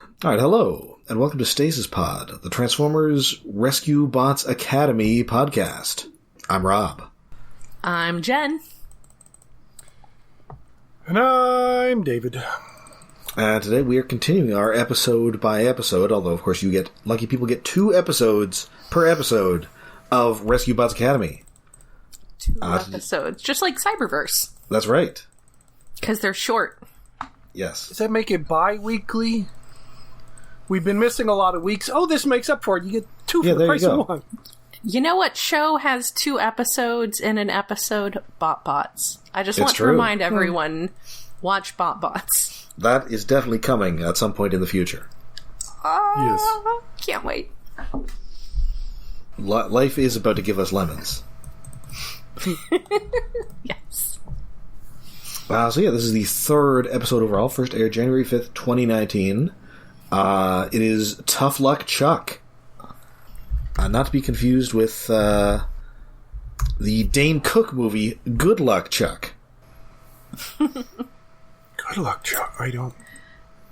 Alright, hello, and welcome to Stasis Pod, the Transformers Rescue Bots Academy podcast. I'm Rob. I'm Jen. And I'm David. Today we are continuing our episode by episode, although of course lucky people get 2 episodes per episode of Rescue Bots Academy. 2 episodes, just like Cyberverse. That's right. Because they're short. Yes. Does that make it bi-weekly? We've been missing a lot of weeks. Oh, this makes up for it. You get 2 for the price of 1. You know what show has 2 episodes in an episode? Bots. I just want to remind everyone, watch Bots. That is definitely coming at some point in the future. Yes. Can't wait. Life is about to give us lemons. Yes. So this is the 3rd episode overall. First aired January 5th, 2019. It is Tough Luck Chuck. Not to be confused with the Dane Cook movie, Good Luck Chuck. Good luck, Chuck.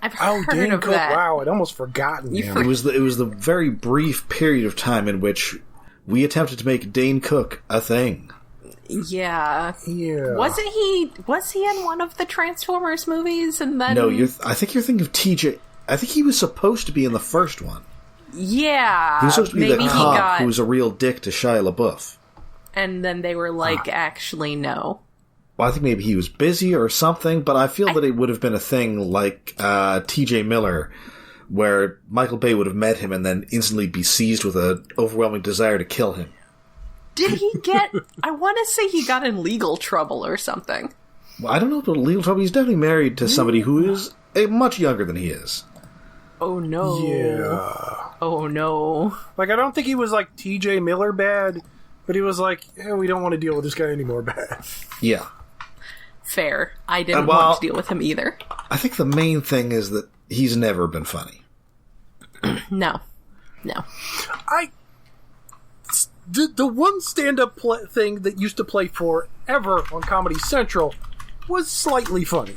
I've heard Dane of Cook. that. Wow, I'd almost forgotten him. It was the very brief period of time in which we attempted to make Dane Cook a thing. Yeah. Yeah. Was he in one of the Transformers movies? And then No, I think you're thinking of TJ. I think he was supposed to be in the first one. Yeah. He was supposed to be maybe the cop who was a real dick to Shia LaBeouf. And then they were like, actually, no. Well, I think maybe he was busy or something, but I feel that it would have been a thing like TJ Miller, where Michael Bay would have met him and then instantly be seized with an overwhelming desire to kill him. Did he get... I want to say he got in legal trouble or something. Well, I don't know about legal trouble. He's definitely married to somebody who is much younger than he is. Oh, no. Yeah. Oh, no. Like, I don't think he was like TJ Miller bad, but he was like, we don't want to deal with this guy anymore bad. Yeah. Fair. I didn't want to deal with him either. I think the main thing is that he's never been funny. No. The one stand-up thing that used to play forever on Comedy Central was slightly funny.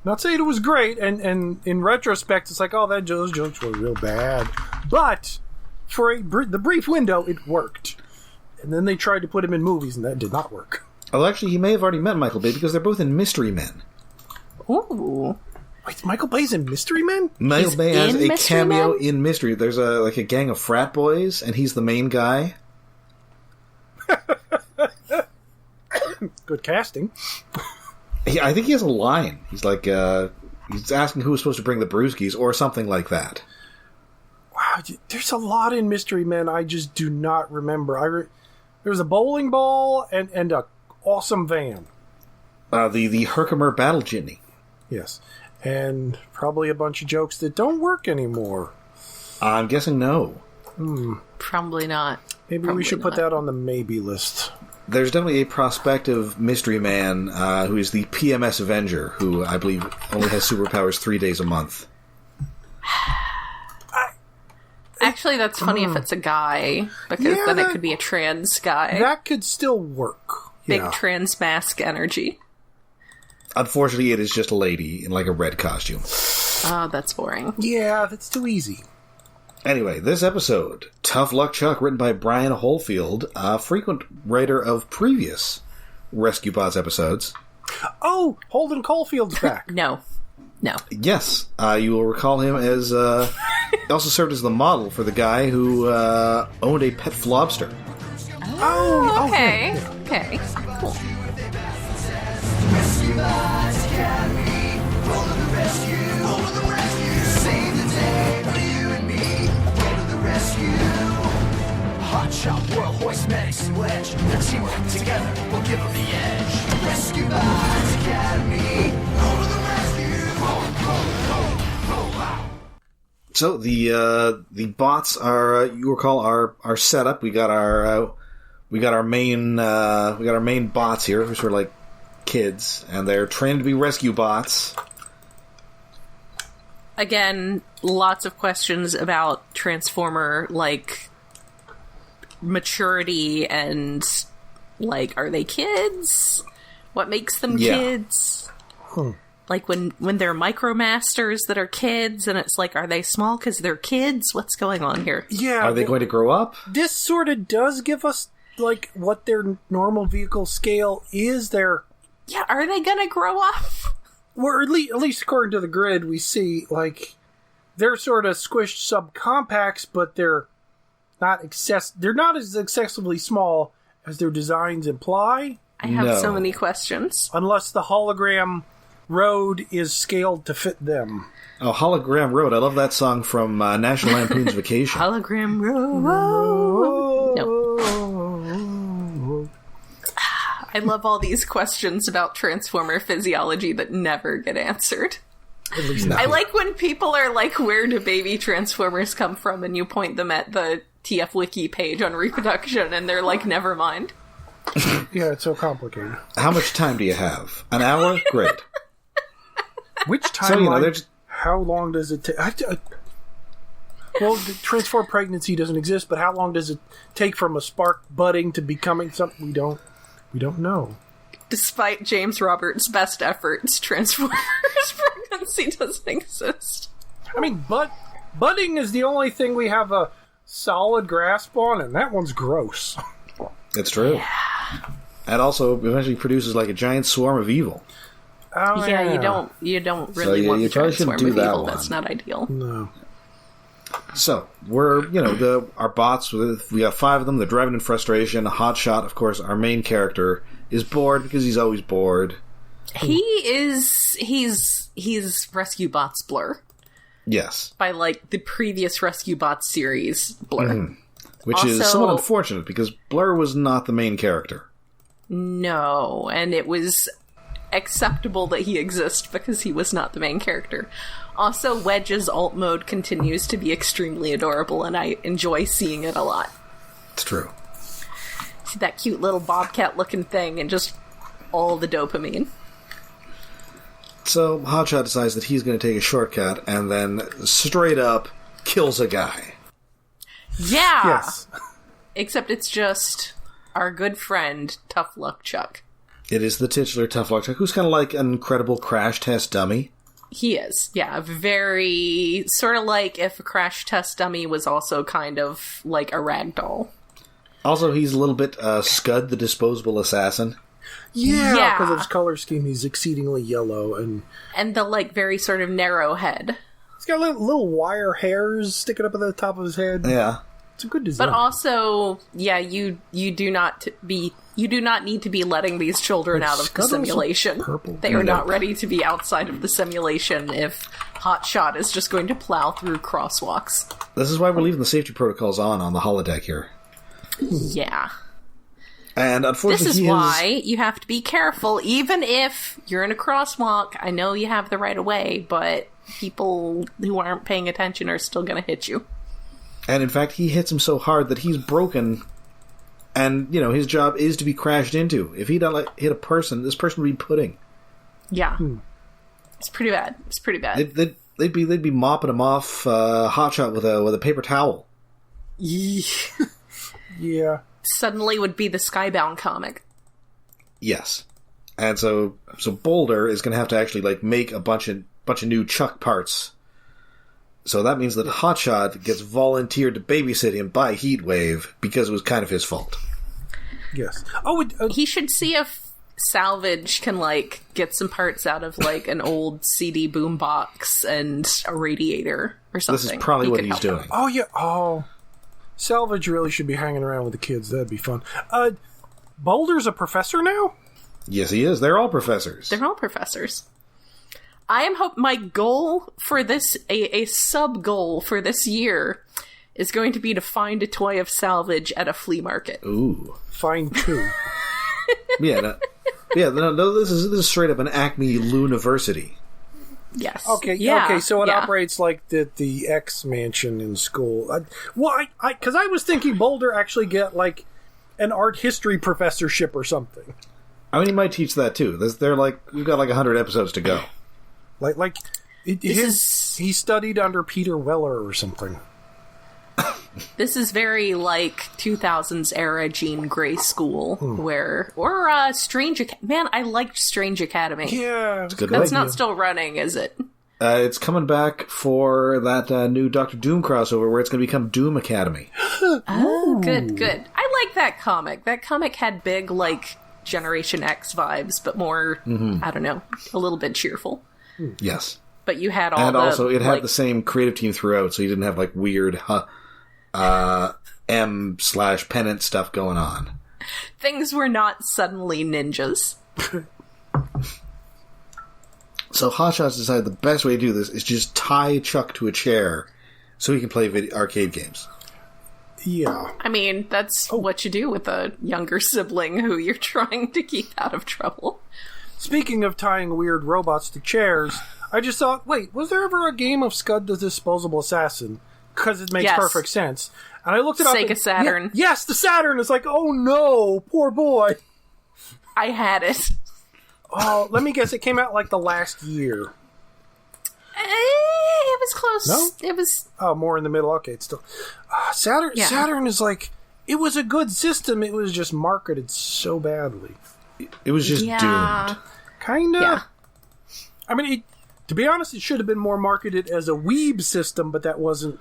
Not saying it was great, and in retrospect, it's like, those jokes were real bad. But for the brief window, it worked. And then they tried to put him in movies, and that did not work. Oh, actually, he may have already met Michael Bay because they're both in Mystery Men. Ooh. Wait, Michael Bay's in Mystery Men? Michael Bay has a Mystery cameo Men? in Mystery. There's a gang of frat boys, and he's the main guy. Good casting. I think he has a line. He's like, he's asking who was supposed to bring the brewskis, or something like that. Wow, there's a lot in Mystery Men I just do not remember. There was a bowling ball and a awesome van. The Herkimer Battle Jitney. Yes. And probably a bunch of jokes that don't work anymore. I'm guessing no. Probably not. Maybe we should put that on the maybe list. There's definitely a prospective mystery man who is the PMS Avenger, who I believe only has superpowers 3 days a month. Actually, that's funny if it's a guy, because then it could be a trans guy. That could still work. Big trans mask energy. Unfortunately, it is just a lady in like a red costume. Oh, that's boring. Yeah, that's too easy. Anyway, this episode, Tough Luck Chuck, written by Brian Holfield, a frequent writer of previous Rescue Bots episodes. Oh, Holden Caulfield's back. No. Yes, you will recall him as... he also served as the model for the guy who owned a pet flobster. Oh, okay. Okay, cool. Hotshot, World, Hoist, Medics, and Wedge. Their teamwork together will give them the edge. Rescue Bots Academy. Go to the rescue. Go, out. So the bots are you recall our setup. We got our main bots here, who are sort of like kids, and they're trained to be rescue bots. Again, lots of questions about Transformer, like, maturity and, like, are they kids? What makes them kids? Like when they're micromasters that are kids, and it's like, are they small because they're kids? What's going on here? Yeah. Are they going to grow up? This sort of does give us, like, what their normal vehicle scale is. Yeah, are they going to grow up? Or at least according to the grid, we see, like, they're sort of squished subcompacts, but they're not as excessively small as their designs imply. I have so many questions. Unless the hologram road is scaled to fit them. Oh, Hologram Road. I love that song from National Lampoon's Vacation. Hologram Road. No. I love all these questions about Transformer physiology that never get answered. At least I like when people are like, where do baby Transformers come from? And you point them at the TF Wiki page on reproduction, and they're like, never mind. Yeah, it's so complicated. How much time do you have? An hour? Great. Which timeline? How long does it take? Well, the Transform pregnancy doesn't exist, but how long does it take from a spark budding to becoming something? We don't know. Despite James Roberts' best efforts, Transformers pregnancy doesn't exist. I mean, budding is the only thing we have a solid grasp on, and that one's gross. It's true. Yeah. And also eventually produces like a giant swarm of evil. Oh, yeah, you don't really want you the probably shouldn't Transform do of that evil. one. That's not ideal. No. So, we're, our bots, we got 5 of them, they're driving in frustration. Hotshot, of course, our main character, is bored because he's always bored. He's Rescue Bots Blur. Yes. By, like, the previous Rescue Bots series, Blur. Mm-hmm. Which is somewhat unfortunate, because Blur was not the main character. No, and it was acceptable that he exists because he was not the main character. Also, Wedge's alt mode continues to be extremely adorable, and I enjoy seeing it a lot. It's true. See that cute little bobcat-looking thing, and just all the dopamine. So, Hotshot decides that he's going to take a shortcut, and then straight up kills a guy. Yeah! Yes. Except it's just our good friend, Tough Luck Chuck. It is the titular Tough Luck Chuck, who's kind of like an incredible crash test dummy. He is, yeah. Very, sort of like if a crash test dummy was also kind of like a ragdoll. Also, he's a little bit Scud, the disposable assassin. Yeah, because of his color scheme, he's exceedingly yellow. And the, like, very sort of narrow head. He's got little wire hairs sticking up at the top of his head. Yeah. It's a good design. But also, yeah, you do not need to be letting these children out of the simulation. They are not ready to be outside of the simulation if Hotshot is just going to plow through crosswalks. This is why we're leaving the safety protocols on the holodeck here. Yeah. And unfortunately, this is why you have to be careful, even if you're in a crosswalk. I know you have the right of way, but people who aren't paying attention are still going to hit you. And in fact, he hits him so hard that he's broken, and, his job is to be crashed into. If he don't hit a person, this person would be pudding. Yeah. It's pretty bad. It's pretty bad. They'd be mopping him off Hotshot with a paper towel. Yeah. Suddenly would be the Skybound comic. Yes. And so Boulder is going to have to actually make a bunch of new Chuck parts. So that means that Hotshot gets volunteered to babysit him by Heatwave because it was kind of his fault. Yes. Oh, he should see if Salvage can get some parts out of an old CD boombox and a radiator or something. This is probably what he's doing. Oh yeah. Oh. Salvage really should be hanging around with the kids. That'd be fun. Boulder's a professor now? Yes, he is. They're all professors. They're all professors. I am my goal for this, a sub-goal for this year, is going to be to find a toy of Salvage at a flea market. Ooh. Find 2. No, this is straight up an Acme Luniversity. Yes. Okay. Yeah. Okay. So it operates like the X mansion in school. Because I was thinking Boulder actually get an art history professorship or something. I mean, he might teach that too. We've got 100 episodes to go. He studied under Peter Weller or something. This is very, like, 2000s era Jean Grey School, or Strange Academy. Man, I liked Strange Academy. Yeah. That's not still running, is it? It's coming back for that new Doctor Doom crossover where it's going to become Doom Academy. Oh, good. I like that comic. That comic had big, like, Generation X vibes, but more, I don't know, a little bit cheerful. Yes. But you had all and also, it had like, the same creative team throughout, so you didn't have, like, weird M/Pennant stuff going on. Things were not suddenly ninjas. So Hotshots decided the best way to do this is just tie Chuck to a chair so he can play arcade games. Yeah. I mean, that's what you do with a younger sibling who you're trying to keep out of trouble. Speaking of tying weird robots to chairs, I just thought, wait, was there ever a game of Scud the Disposable Assassin? Because it makes perfect sense. And I looked it up. Sega Saturn. Yes, the Saturn! It's like, oh no, poor boy. I had it. Oh, let me guess, it came out like the last year. It was close. No? It was... Oh, more in the middle. Okay, it's still... Saturn is like... It was a good system, it was just marketed so badly. It was just doomed. Kinda. Yeah. I mean, to be honest, it should have been more marketed as a weeb system, but that wasn't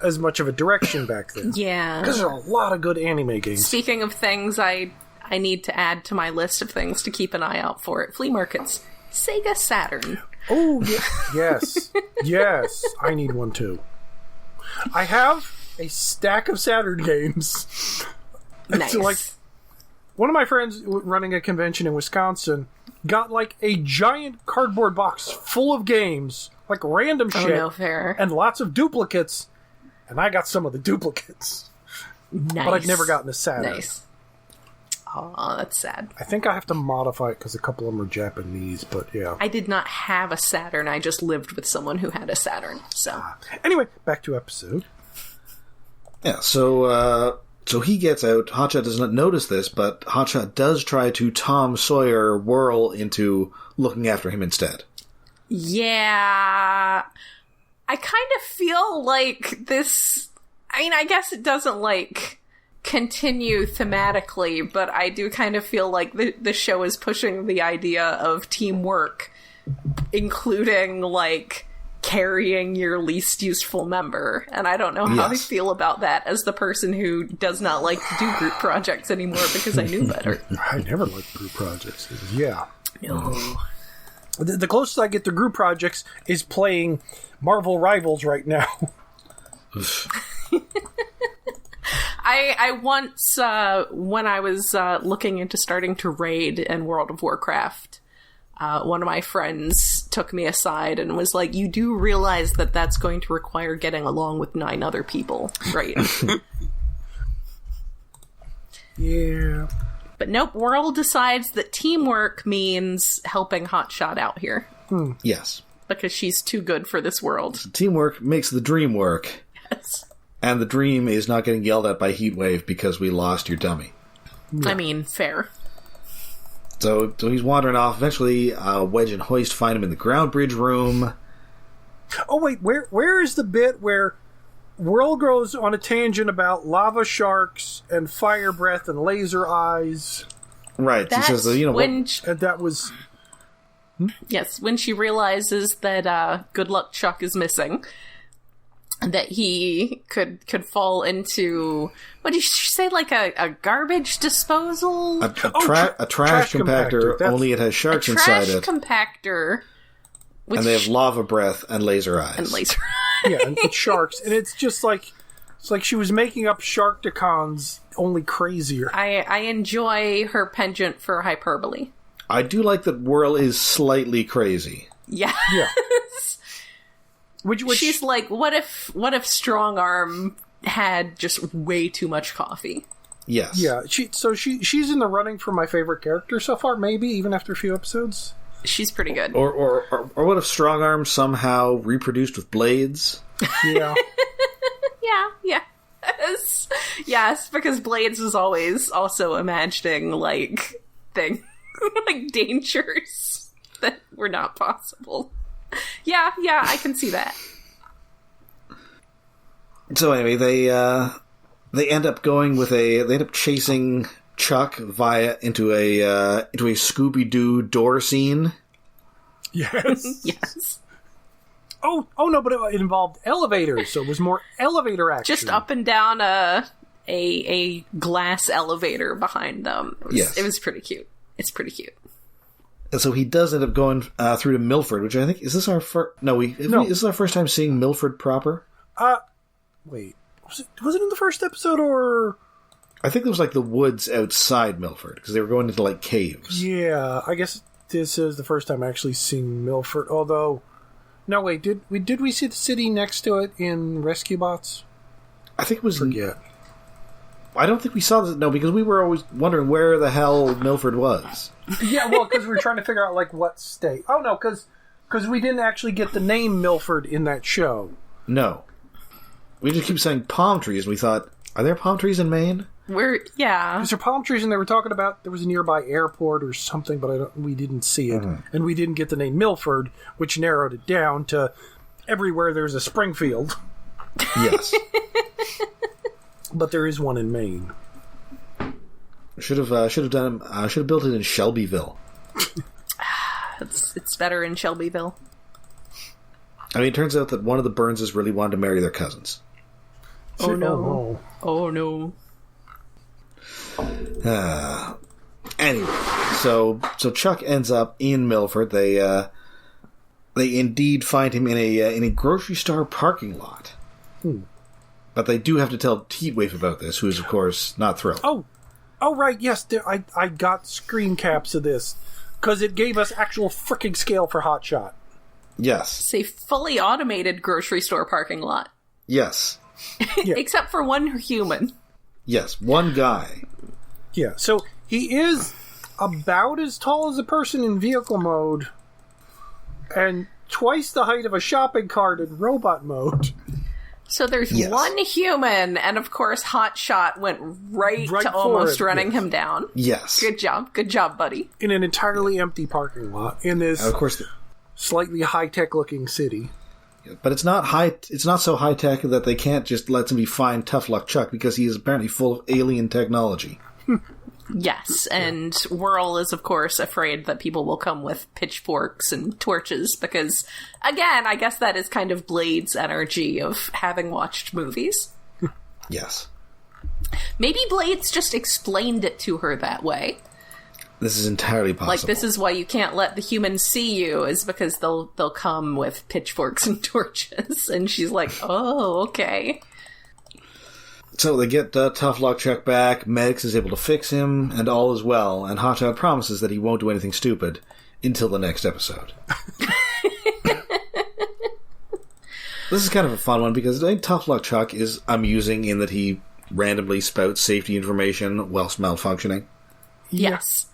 as much of a direction back then. Yeah. Because there are a lot of good anime games. Speaking of things I need to add to my list of things to keep an eye out for at flea markets. Sega Saturn. Oh, yes. Yes. I need one too. I have a stack of Saturn games. Nice. So, like, one of my friends running a convention in Wisconsin got, like, a giant cardboard box full of games, like random shit. Oh, no fair. And lots of duplicates. And I got some of the duplicates. Nice. But I've never gotten a Saturn. Nice. Oh, that's sad. I think I have to modify it because a couple of them are Japanese, but yeah. I did not have a Saturn. I just lived with someone who had a Saturn. So Anyway, back to episode. Yeah, so he gets out. Hotshot does not notice this, but Hotshot does try to Tom Sawyer Whirl into looking after him instead. Yeah. I kind of feel like this... I mean, I guess it doesn't, like, continue thematically, but I do kind of feel like the show is pushing the idea of teamwork, including, like, carrying your least useful member. And I don't know how I feel about that as the person who does not like to do group projects anymore because I knew better. I never liked group projects. Yeah. No. The closest I get to group projects is playing Marvel Rivals right now. I once, when I was looking into starting to raid in World of Warcraft, one of my friends took me aside and was like, you do realize that that's going to require getting along with 9 other people, right? Yeah. But nope, Whirl decides that teamwork means helping Hotshot out here. Yes. Because she's too good for this world. Teamwork makes the dream work. Yes. And the dream is not getting yelled at by Heatwave because we lost your dummy. I mean, fair. So he's wandering off. Eventually, Wedge and Hoist find him in the ground bridge room. Oh, wait, where is the bit where Whirl goes on a tangent about lava sharks and fire breath and laser eyes? Right. That's he says, you know, when And that was... Yes, when she realizes that Good Luck Chuck is missing, that he could fall into, what did she say, like a garbage disposal? a trash compactor, only it has sharks inside it. A trash compactor. And they have lava breath and laser eyes. And laser Yeah, and it's sharks. And it's just like... It's like she was making up Sharkticons, only crazier. I enjoy her penchant for hyperbole. I do like that Whirl is slightly crazy. Yes. Yeah. Which She's like, what if Strong Arm had just way too much coffee? Yes. Yeah, she's in the running for my favorite character so far, maybe, even after a few episodes. She's pretty good. Or what if Strong Arm somehow reproduced with blades? Yeah. Yeah. Yes, because Blades is always also imagining, like, things, like, dangers that were not possible. Yeah, I can see that. So anyway, they end up going with they end up chasing Chuck into a Scooby-Doo door scene. Yes. Yes. Oh no, but it involved elevators, so it was more elevator action. Just up and down a glass elevator behind them. It was pretty cute. It's pretty cute. And so he does end up going through to Milford, which I think is this our first? No, this is our first time seeing Milford proper. Wait, was it in the first episode or? I think it was like the woods outside Milford because they were going into like caves. Yeah, I guess this is the first time actually seeing Milford. Although, no, wait, did we see the city next to it in Rescue Bots? I think it was. Forget. I don't think we saw this. No, because we were always wondering where the hell Milford was. Yeah, well, because we were trying to figure out like what state. Oh no, because we didn't actually get the name Milford in that show. No, we just keep saying palm trees, and we thought, are there palm trees in Maine? Because there are palm trees, and they were talking about there was a nearby airport or something, but we didn't see it, and we didn't get the name Milford, which narrowed it down to everywhere there's a Springfield. Yes, but there is one in Maine. Should have built it in Shelbyville. It's better in Shelbyville. I mean, it turns out that one of the Burnses really wanted to marry their cousins. Oh no! Oh no! Anyway, so Chuck ends up in Milford. They indeed find him in a grocery store parking lot. But they do have to tell Heatwave about this, who is of course not thrilled. Oh right, yes. I got screen caps of this because it gave us actual freaking scale for Hotshot. Yes, it's a fully automated grocery store parking lot. Yes, except for one human. Yes, one guy. Yeah, so he is about as tall as a person in vehicle mode and twice the height of a shopping cart in robot mode. So there's one human, and of course Hotshot went right to almost running him down. Yes. Good job, buddy. In an entirely empty parking lot in this of course, slightly high-tech looking city. But it's not so high-tech that they can't just let somebody find Tough Luck Chuck because he is apparently full of alien technology. Yes, and Whirl is, of course, afraid that people will come with pitchforks and torches because, again, I guess that is kind of Blade's energy of having watched movies. Yes. Maybe Blade's just explained it to her that way. This is entirely possible. Like, this is why you can't let the humans see you, is because they'll come with pitchforks and torches. And she's like, oh, okay. So they get Tough Luck Chuck back, Medix is able to fix him, and all is well, and Hotshot promises that he won't do anything stupid until the next episode. This is kind of a fun one, because I think Tough Luck Chuck is amusing in that he randomly spouts safety information whilst malfunctioning. Yes.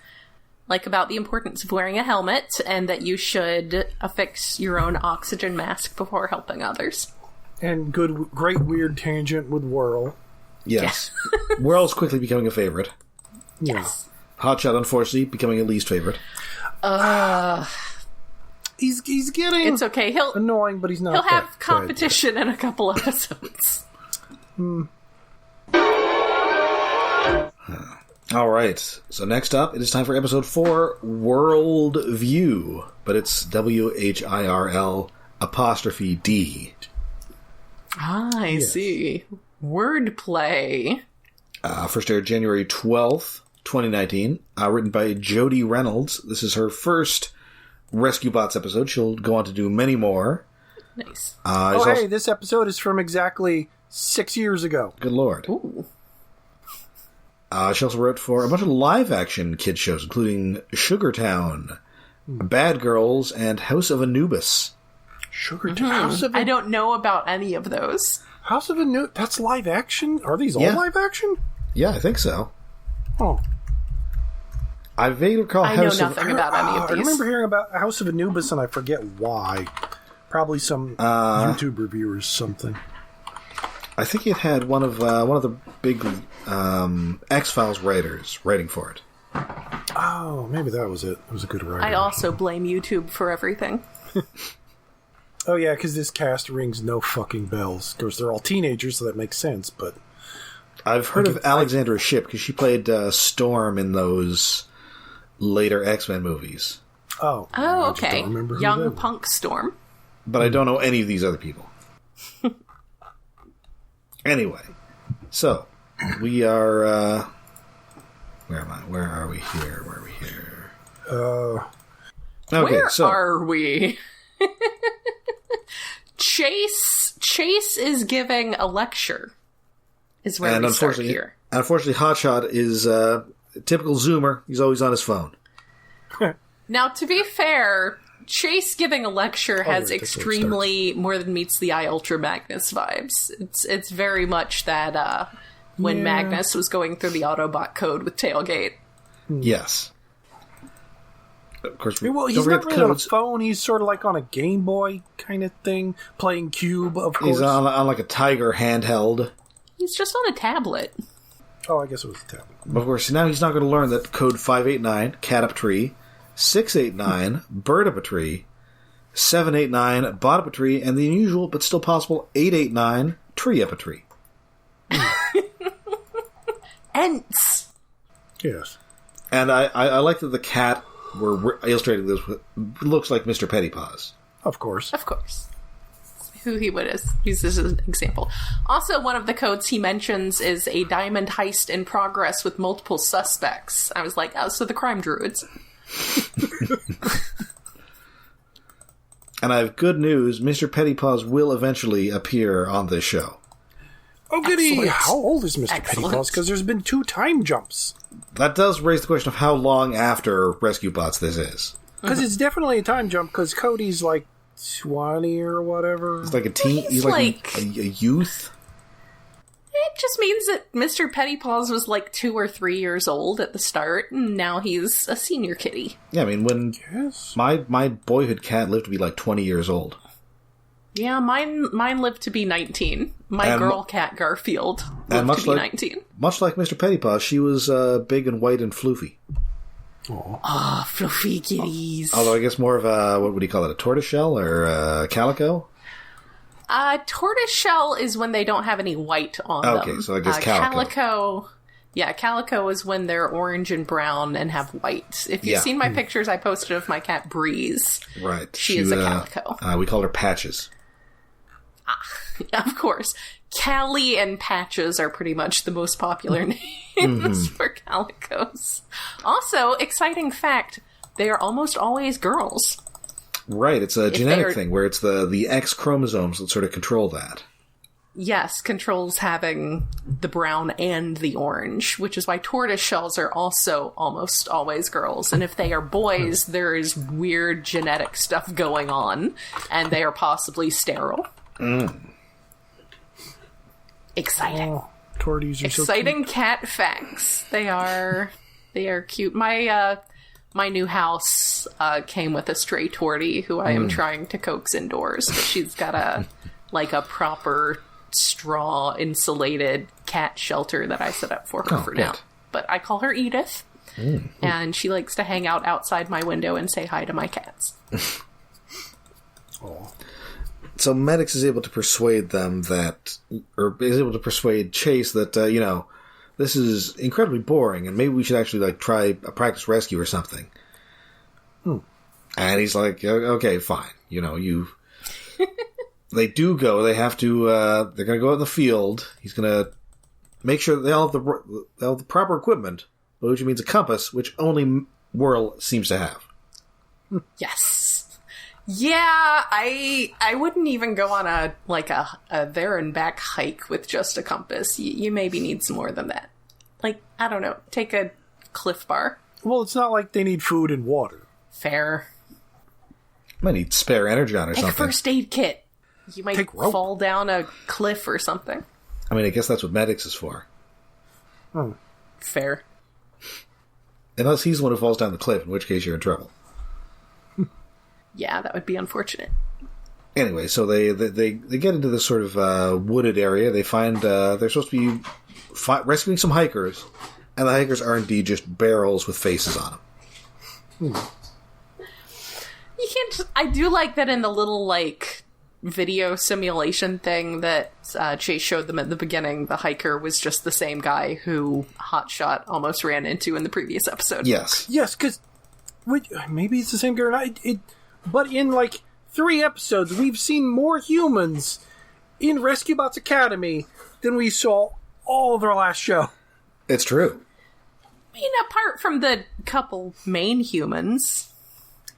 Like about the importance of wearing a helmet, and that you should affix your own oxygen mask before helping others. And great weird tangent with Whirl. Yes. Whirl's quickly becoming a favorite. Yes. Hotshot, unfortunately, becoming a least favorite. He's getting... It's okay. He'll annoying, but he's not. He'll have competition in a couple episodes. All right. So next up, it is time for episode 4, Whirl'd View. But it's WHIRL''D. I see. Wordplay. First aired January 12th, 2019. Written by Jodie Reynolds. This is her first Rescue Bots episode. She'll go on to do many more. Nice. Hey, this episode is from exactly 6 years ago. Good lord. Ooh. She also wrote for a bunch of live-action kids shows, including Sugartown, Bad Girls, and House of Anubis. Sugartown? I don't know about any of those. House of Anubis? That's live action? Are these all live action? Yeah, I think so. Oh. I vaguely recall I know nothing about any of these. I remember hearing about House of Anubis, and I forget why. Probably some YouTube review or something. I think it had one of the big X-Files writers writing for it. Oh, maybe that was it. It was a good writer. I also blame YouTube for everything. Oh, yeah, because this cast rings no fucking bells. Of course, they're all teenagers, so that makes sense, but... I've heard of Alexandra Shipp, because she played Storm in those later X-Men movies. Oh, okay. Young punk Storm. But I don't know any of these other people. Anyway, so, we are... where am I? Where are we here? Okay, where are we? Chase is giving a lecture. Is where we start here. Unfortunately, Hotshot is typical Zoomer. He's always on his phone. Now, to be fair, Chase giving a lecture has extremely more than meets the eye Ultra Magnus vibes. It's very much that when Magnus was going through the Autobot code with Tailgate. Yes. Of course, well, he's not really on a phone. He's sort of like on a Game Boy kind of thing, playing Cube, of course. He's on like a Tiger handheld. He's just on a tablet. Oh, I guess it was a tablet. Of course, now he's not going to learn that code 589, cat up a tree, 689, bird up a tree, 789, bot up a tree, and the unusual but still possible 889, tree up a tree. Ents. Yes. And I like that the cat, we're illustrating this with, looks like Mr. Pettypaws. Of course. Of course. Who he would use this as an example. Also, one of the codes he mentions is a diamond heist in progress with multiple suspects. I was like, oh, so the crime druids. And I have good news. Mr. Pettypaws will eventually appear on this show. Oh, goody! Excellent. How old is Mr. Pettypaws? Because there's been 2 time jumps. That does raise the question of how long after Rescue Bots this is. Because it's definitely a time jump, because Cody's like 20 or whatever. He's like a teen. He's like a youth. It just means that Mr. Pettypaws was like 2 or 3 years old at the start, and now he's a senior kitty. Yeah, I mean, when my boyhood cat lived to be like 20 years old. Yeah, mine lived to be 19. My girl cat Garfield lived to be 19. Much like Mr. Pettypaws, she was big and white and floofy. Oh, fluffy kitties. Although I guess more of a, what would you call it, a tortoiseshell or a calico? Tortoiseshell is when they don't have any white on them. Okay, so I guess calico. Calico is when they're orange and brown and have white. If you've seen my pictures I posted of my cat Breeze, right? She is a calico. We call her Patches. Of course. Callie and Patches are pretty much the most popular names for calicos. Also, exciting fact, they are almost always girls. Right, it's a genetic thing where it's the X chromosomes that sort of control that. Yes, controls having the brown and the orange, which is why tortoiseshells are also almost always girls. And if they are boys, there is weird genetic stuff going on, and they are possibly sterile. Exciting. Oh, torties are exciting so cute. Cat facts. They are cute. My new house came with a stray tortie who I am trying to coax indoors. But she's got a proper straw insulated cat shelter that I set up for her for now. But I call her Edith, and she likes to hang out outside my window and say hi to my cats. So Maddox is able to persuade them that, or is able to persuade Chase that, this is incredibly boring, and maybe we should actually try a practice rescue or something. And he's like, okay, fine. They do go. They have to. They're going to go out in the field. He's going to make sure that they all have the proper equipment, which means a compass, which only Whirl seems to have. Yes. Yeah, I wouldn't even go on a there and back hike with just a compass. You maybe need some more than that. I don't know, take a Cliff Bar. Well, it's not like they need food and water. Fair. Might need spare energon or take something. A first aid kit. You might fall down a cliff or something. I mean, I guess that's what Maddox is for. Fair. Unless he's the one who falls down the cliff, in which case you're in trouble. Yeah, that would be unfortunate. Anyway, so they get into this sort of wooded area. They find they're supposed to be rescuing some hikers, and the hikers are indeed just barrels with faces on them. You can't. I do like that in the little video simulation thing that Chase showed them at the beginning, the hiker was just the same guy who Hotshot almost ran into in the previous episode. Yes. Yes, because maybe it's the same guy or not. But in, 3 episodes, we've seen more humans in Rescue Bots Academy than we saw all of our last show. It's true. I mean, apart from the couple main humans.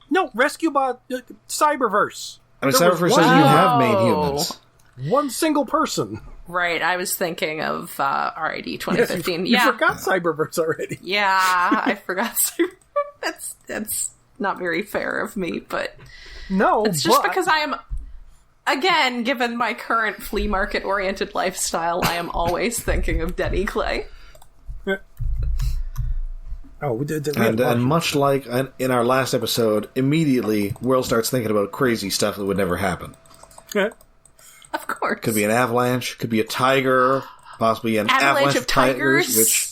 No, Rescue Bot... Cyberverse. I mean, Cyberverse says you have main humans. One single person. Right, I was thinking of RID 2015. Yes, you forgot Cyberverse already. Yeah, I forgot Cyberverse. That's not very fair of me, but... No, it's just because I am... Again, given my current flea market-oriented lifestyle, I am always thinking of Denny Clay. And much like in our last episode, immediately Whirl starts thinking about crazy stuff that would never happen. Of course. Could be an avalanche, could be a tiger, possibly an avalanche of tigers. Which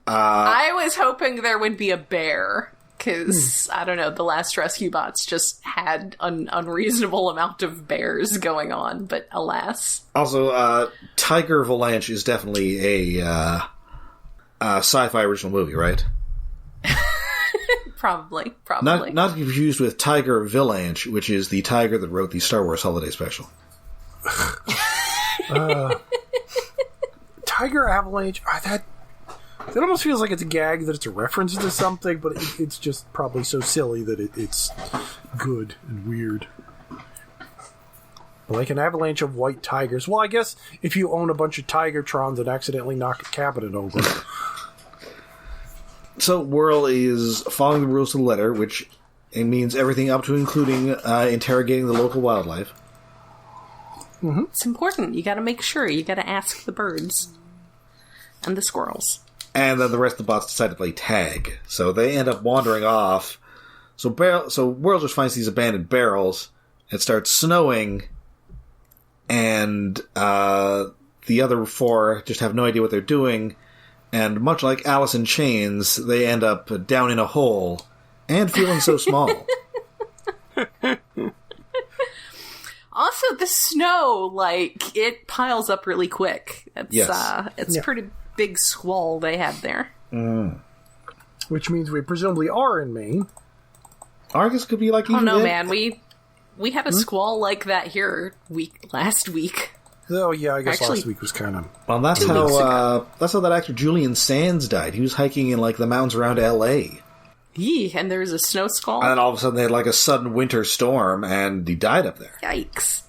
I was hoping there would be a bear, because, I don't know, the last Rescue Bots just had an unreasonable amount of bears going on, but alas. Also, Tiger Avalanche is definitely a sci-fi original movie, right? Probably. Not to be confused with Tiger Villanche, which is the tiger that wrote the Star Wars Holiday Special. Tiger Avalanche, that almost feels like it's a gag, that it's a reference to something, but it's just probably so silly that it's good and weird. Like an avalanche of white tigers. Well, I guess if you own a bunch of Tigertrons and accidentally knock a cabinet over. So Whirl is following the rules to the letter, which means everything up to including interrogating the local wildlife. Mm-hmm. It's important. You gotta make sure. You gotta ask the birds. And the squirrels. And then the rest of the bots decide to play tag. So they end up wandering off. So Whirl just finds these abandoned barrels. It starts snowing. And the other 4 just have no idea what they're doing. And much like Alice in Chains, they end up down in a hole and feeling so small. Also, the snow, it piles up really quick. It's a pretty big squall they had there. Mm. Which means we presumably are in Maine. Argus could be like... Oh, no, man. We had a squall like that here last week. Oh, yeah, I guess last week was kind of... Well, that's how that actor Julian Sands died. He was hiking in, the mountains around L.A. And there was a snow squall? And then all of a sudden they had, a sudden winter storm, and he died up there. Yikes.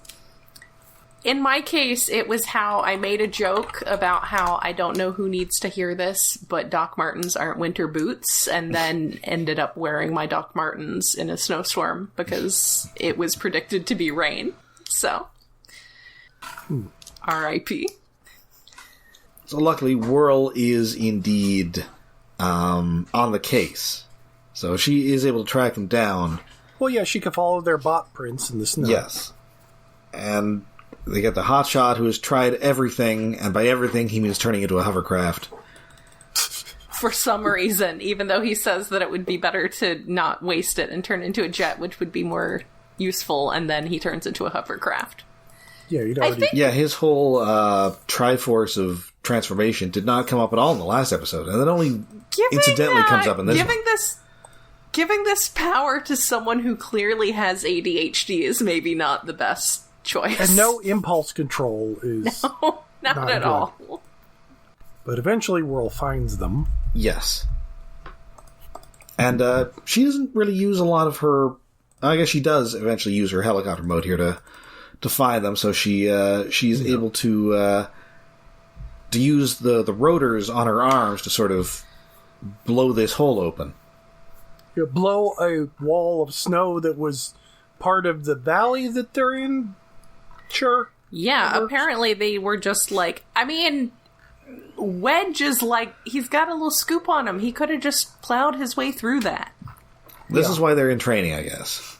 In my case, it was how I made a joke about how I don't know who needs to hear this, but Doc Martens aren't winter boots, and then ended up wearing my Doc Martens in a snowstorm because it was predicted to be rain. So... R.I.P. So luckily, Whirl is indeed on the case. So she is able to track them down. Well, yeah, she can follow their bot prints in the snow. Yes. And they get the hotshot who has tried everything, and by everything he means turning into a hovercraft. For some reason, even though he says that it would be better to not waste it and turn into a jet, which would be more useful, and then he turns into a hovercraft. Yeah, his whole Triforce of transformation did not come up at all in the last episode, and it only incidentally comes up in this one. Giving this power to someone who clearly has ADHD is maybe not the best choice. And no impulse control is not at good. all. But eventually Whirl finds them. Yes. And she doesn't really use a lot of her... I guess she does eventually use her helicopter mode here to find them, so she's able to use the rotors on her arms to sort of blow this hole open. You blow a wall of snow that was part of the valley that they're in? Sure. Yeah, apparently they were just Wedge is he's got a little scoop on him. He could have just plowed his way through that. This is why they're in training, I guess.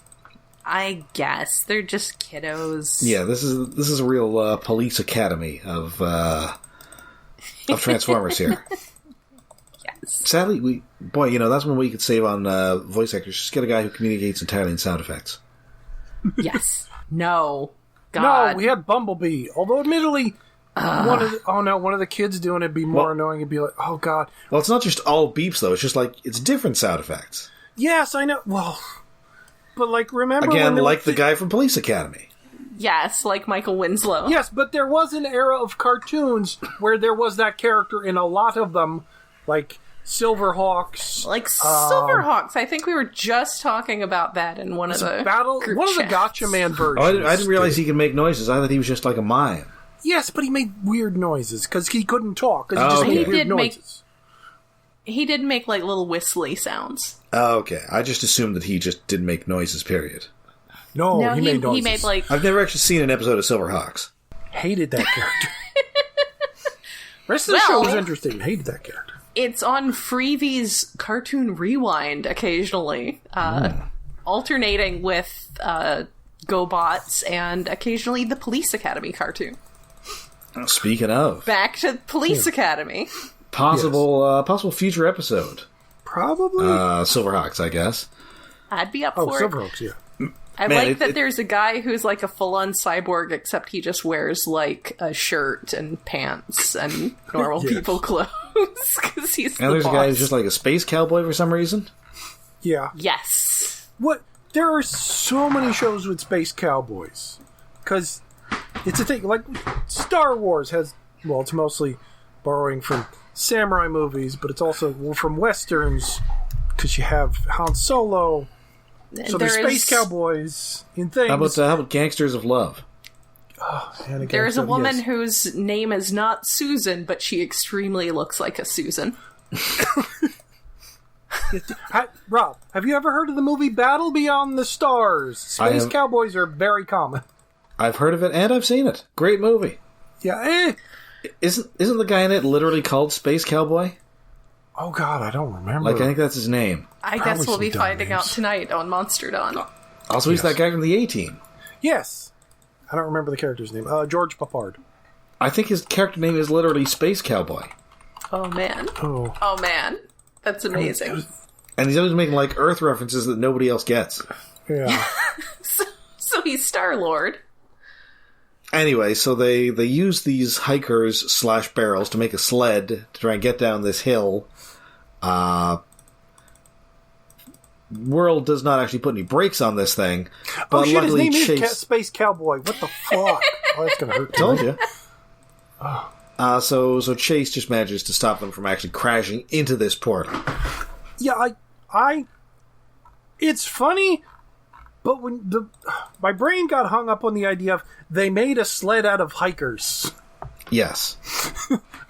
I guess. They're just kiddos. Yeah, this is a real police academy of Transformers here. Yes. Sadly, that's one way you could save on voice actors. Just get a guy who communicates entirely in sound effects. Yes. No. God. No, we had Bumblebee. Although, admittedly, one of the kids doing it'd be more annoying. It'd be like, oh God. Well, it's not just all beeps though. It's just like it's different sound effects. Yes, I know. Well, but like remember again, when like the guy from Police Academy. Yes, like Michael Winslow. Yes, but there was an era of cartoons where there was that character in a lot of them, like Silverhawks. Like Silverhawks. I think we were just talking about that in one of the one of the Gotcha Man versions. Oh, I didn't realize he could make noises. I thought he was just like a mime. Yes, but he made weird noises because he couldn't talk. He just made weird noises. He did make like little whistly sounds. Oh, okay. I just assumed that he just didn't make noises, period. No, he made noises. He made like... I've never actually seen an episode of Silverhawks. Hated that character. Rest of the show was interesting. Hated that character. It's on Freevy's Cartoon Rewind occasionally, alternating with GoBots and occasionally the Police Academy cartoon. Speaking of... Back to Police Academy. Possible future episode. Probably. Silverhawks, I guess. I'd be up for it. Silverhawks, yeah. I like that there's a guy who's like a full-on cyborg, except he just wears like a shirt and pants and normal people clothes because he's the boss. And there's a guy who's just like a space cowboy for some reason. Yeah. Yes. What? There are so many shows with space cowboys because it's a thing. Like Star Wars has, well, it's mostly borrowing from samurai movies, but it's also from westerns because you have Han Solo. So there's space cowboys in things. How about Gangsters of Love? There is a woman whose name is not Susan, but she extremely looks like a Susan. Rob, have you ever heard of the movie Battle Beyond the Stars? Space cowboys are very common. I've heard of it and I've seen it. Great movie. Yeah. Isn't the guy in it literally called Space Cowboy? Oh God, I don't remember. I think that's his name. I guess we'll be finding out tonight on Monster Dawn. Also, he's that guy from the A-Team. Yes. I don't remember the character's name. George Papard. I think his character name is literally Space Cowboy. Oh man. Oh man. That's amazing. And he's always making like Earth references that nobody else gets. Yeah. so he's Star-Lord. Anyway, so they use these hikers / barrels to make a sled to try and get down this hill. Whirl does not actually put any brakes on this thing. But his name Chase... is Space Cowboy. What the fuck? Oh, that's gonna hurt. Told you. So Chase just manages to stop them from actually crashing into this portal. Yeah, it's funny, but when my brain got hung up on the idea of they made a sled out of hikers. Yes.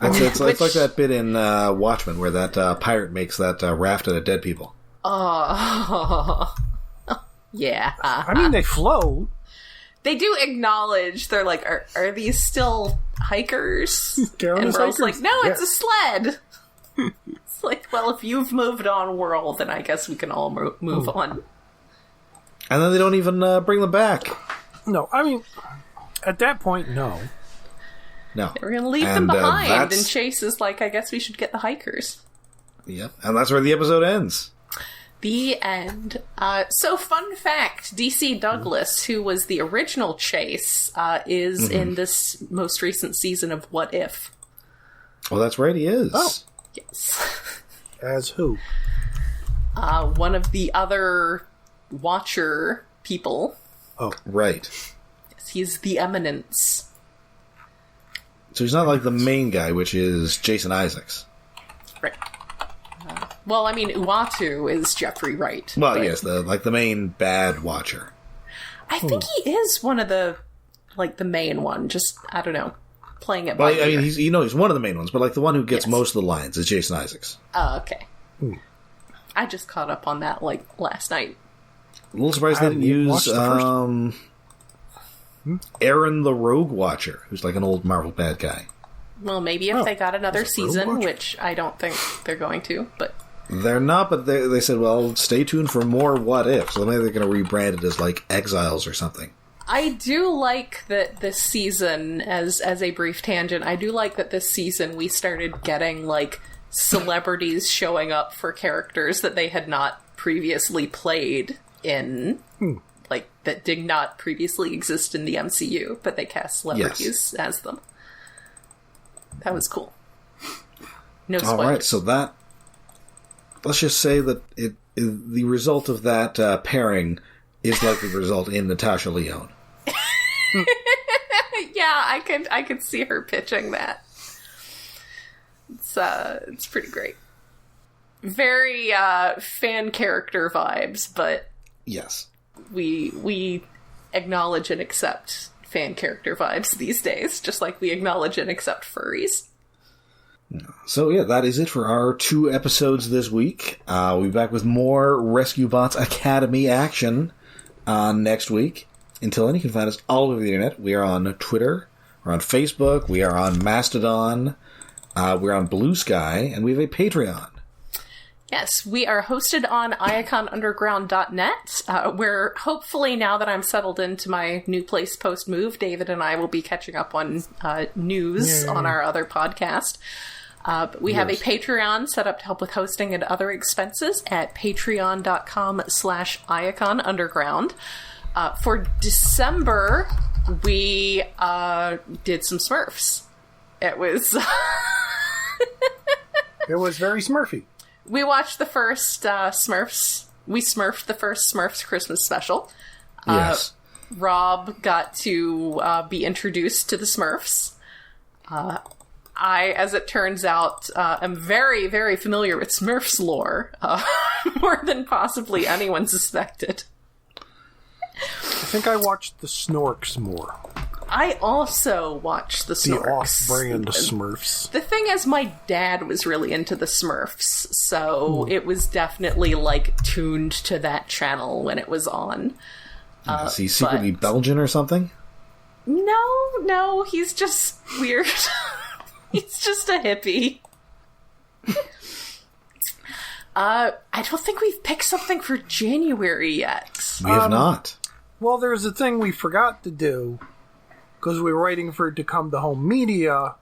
It's like that bit in Watchmen where that pirate makes that raft out of dead people. Oh. Yeah. I mean, they float. They do acknowledge, they're like, are these still hikers? And Whirl's like, no, it's a sled. It's like, well, if you've moved on, Whirl, then I guess we can all move on. And then they don't even bring them back. No, I mean, at that point, no. No. They're going to leave them behind, and Chase is like, I guess we should get the hikers. Yep, and that's where the episode ends. The end. So, fun fact, DC Douglas, who was the original Chase, is in this most recent season of What If. Oh, that's right, he is. Oh. Yes. As who? One of the other Watcher people. Oh, right. Yes, he's the Eminence. So he's not like the main guy, which is Jason Isaacs. Right. Well, I mean, Uatu is Jeffrey Wright. Well, yes, the main bad Watcher. I think he is one of the main one. Just, I don't know, playing it by ear. I mean, he's one of the main ones, but the one who gets most of the lines is Jason Isaacs. Oh, okay. I just caught up on that last night. A little surprised they didn't use Aaron the Rogue Watcher, who's like an old Marvel bad guy. Well, maybe if they got another season, which I don't think they're going to, but... They're not, but they said, well, stay tuned for more What If, so maybe they're going to rebrand it as, Exiles or something. I do like that this season, as a brief tangent, I do like that this season we started getting, celebrities showing up for characters that they had not previously played in, that did not previously exist in the MCU, but they cast celebrities as them. That was cool. No spoilers. All right, so that... Let's just say that the result of that pairing is likely to result in Natasha Lyonne. Yeah, I could see her pitching that. It's pretty great. Very fan character vibes, but yes, we acknowledge and accept fan character vibes these days, just like we acknowledge and accept furries. So yeah, that is it for our 2 episodes this week. We'll be back with more Rescue Bots Academy action next week. Until then, you can find us all over the internet. We are on Twitter, we're on Facebook, we are on Mastodon, we're on Blue Sky, and we have a Patreon. Yes, we are hosted on iaconunderground.net, where hopefully now that I'm settled into my new place post-move, David and I will be catching up on news on our other podcast. But we have a Patreon set up to help with hosting and other expenses at patreon.com/iaconunderground. For December, we did some Smurfs. It was... It was very Smurfy. We watched the first Smurfs. We Smurfed the first Smurfs Christmas special. Yes. Rob got to be introduced to the Smurfs. I, as it turns out, am very, very familiar with Smurfs lore, more than possibly anyone suspected. I think I watched the Snorks more. I also watched the Snorks. The off-brand Smurfs. The thing is, my dad was really into the Smurfs, so it was definitely, tuned to that channel when it was on. Is he secretly Belgian or something? No, he's just weird. He's just a hippie. I don't think we've picked something for January yet. We have not. Well, there's a thing we forgot to do, because we were waiting for it to come to home media.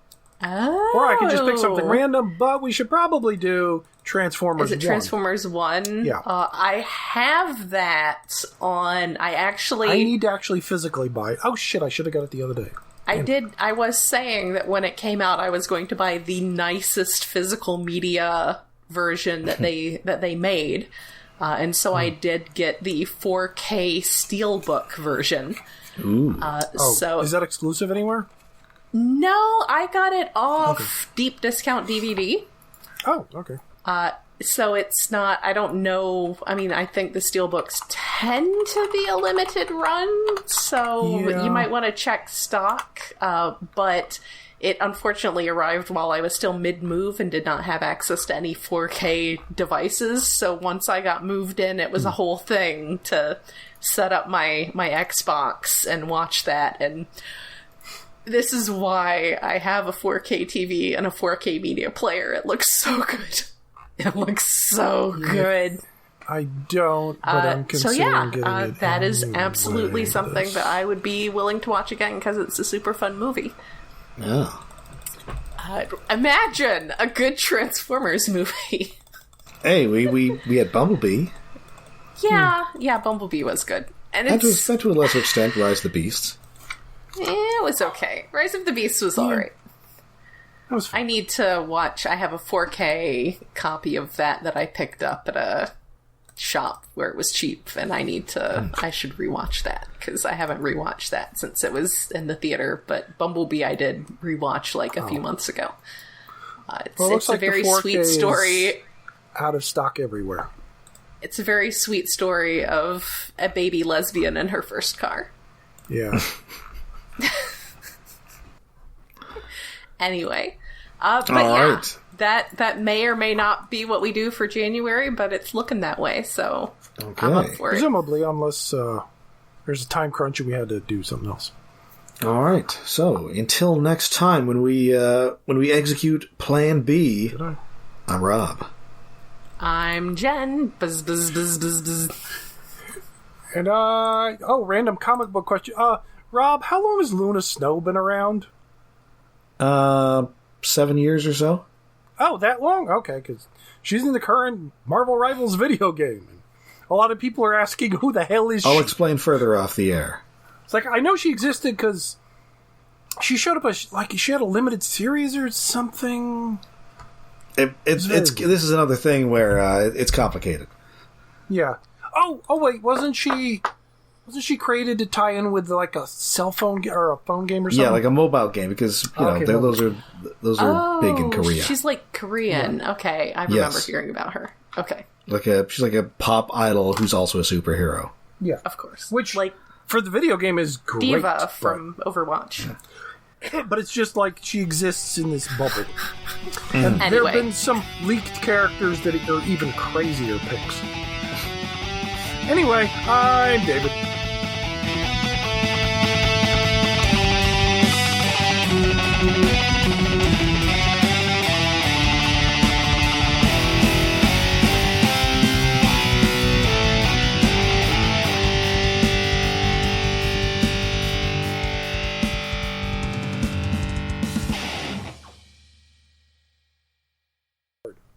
Oh. Or I could just pick something random, but we should probably do Transformers 1. Is it Transformers 1? Yeah. I have that on... I need to actually physically buy it. Oh shit, I should have got it the other day. I was saying that when it came out, I was going to buy the nicest physical media version that they made. And so I did get the 4K Steelbook version. Ooh. So is that exclusive anywhere? No, I got it off Deep Discount DVD. Oh, okay. So it's not, I don't know, I mean, I think the Steelbooks tend to be a limited run, so you might want to check stock, but it unfortunately arrived while I was still mid-move and did not have access to any 4K devices, so once I got moved in, it was a whole thing to set up my Xbox and watch that, and this is why I have a 4K TV and a 4K media player. It looks so good. It looks so good. I don't, but I'm considering getting it. That is absolutely something that I would be willing to watch again because it's a super fun movie. Yeah. Imagine a good Transformers movie. Hey, we had Bumblebee. Yeah, Bumblebee was good. And it's... to a lesser extent, Rise of the Beasts. It was okay. Rise of the Beasts was alright. I need to watch. I have a 4K copy of that I picked up at a shop where it was cheap, and I should rewatch that, because I haven't rewatched that since it was in the theater, but Bumblebee I did rewatch a few months ago. It's a very sweet story. Out of stock everywhere. It's a very sweet story of a baby lesbian in her first car. Yeah. Anyway, but right. That may or may not be what we do for January, but it's looking that way, so I'm up for it. Presumably, unless there's a time crunch and we had to do something else. All right. So until next time, when we execute Plan B, I'm Rob. I'm Jen. Buzz, buzz, buzz, buzz, buzz. And random comic book question. Rob, how long has Luna Snow been around? 7 years or so. Oh, that long? Okay, because she's in the current Marvel Rivals video game. a lot of people are asking, who the hell is she? I'll explain further off the air. It's like, I know she existed because she showed up as, like, she had a limited series or something. This is another thing where it's complicated. Yeah. Oh, wait, wasn't she created to tie in with, like, a cell phone or a phone game or something? Yeah, like a mobile game, because, those are big in Korea. She's, like, Korean. Yeah. Okay, I remember hearing about her. Okay. She's like a pop idol who's also a superhero. Yeah. Of course. Which, like, for the video game is great. Diva from Overwatch. Yeah. But it's just like she exists in this bubble. And anyway. There have been some leaked characters that are even crazier picks. Anyway, I'm David.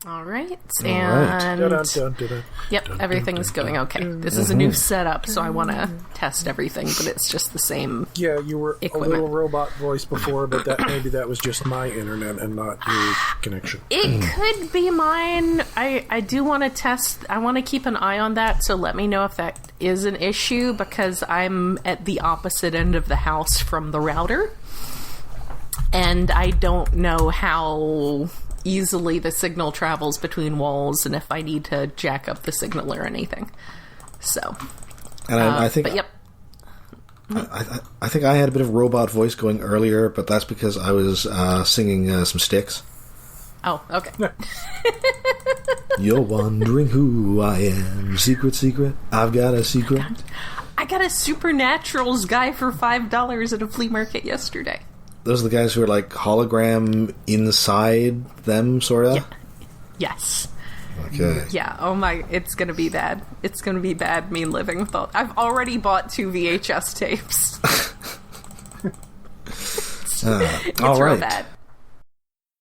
All right, and yep, everything's going okay. This is a new setup, so I want to test everything, but it's just the same. Yeah, you were equipment. A little robot voice before, but maybe that was just my internet and not your connection. It could be mine. I do want to test. I want to keep an eye on that, so let me know if that is an issue, because I'm at the opposite end of the house from the router, and I don't know how easily the signal travels between walls, and if I need to jack up the signal or anything. So, and I think, but yep, I think I had a bit of robot voice going earlier, but that's because I was singing some Styx. Oh, okay. You're wondering who I am, secret, secret. I've got a secret. I got a Supernaturals guy for $5 at a flea market yesterday. Those are the guys who are like hologram inside them, sort of? Yeah. Yes. Okay. Yeah, oh my, it's gonna be bad. It's gonna be bad, me living with all... I've already bought 2 VHS tapes. It's all real right. bad.